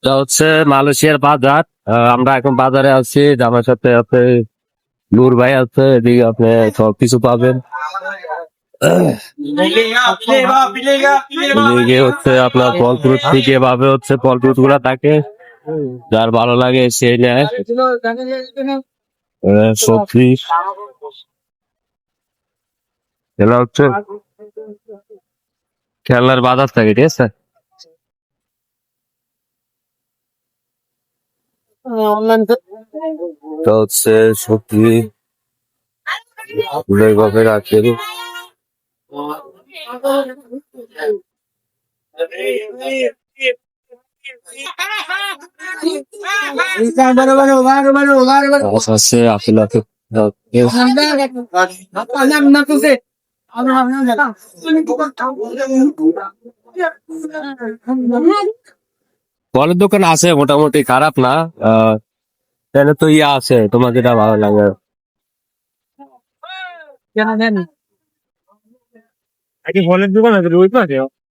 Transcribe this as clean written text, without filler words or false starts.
এটা হচ্ছে মালয়েশিয়ার বাজার। আমরা এখন বাজারে আছি, আমার সাথে আছে নূর ভাই আছে, এদিকে আপনি সবকিছু পাবেন। এদিকে হচ্ছে আপনার ফল ফ্রুট থেকে ভাবে হচ্ছে ফল ফ্রুট গুলা থাকে, যার ভালো লাগে সেই নেয়। সবজি এগুলো হচ্ছে খেলনার বাজার থাকে, ঠিক আছে। এটা হচ্ছে সবজি এইভাবে রাখে। মাছ আছে, আপেল আছে। ফলের দোকান আছে মোটামুটি, খারাপ না। তাহলে তো ইয়া আছে, তোমার যেটা ভালো লাগে। ফলের দোকান আছে ওই পাশে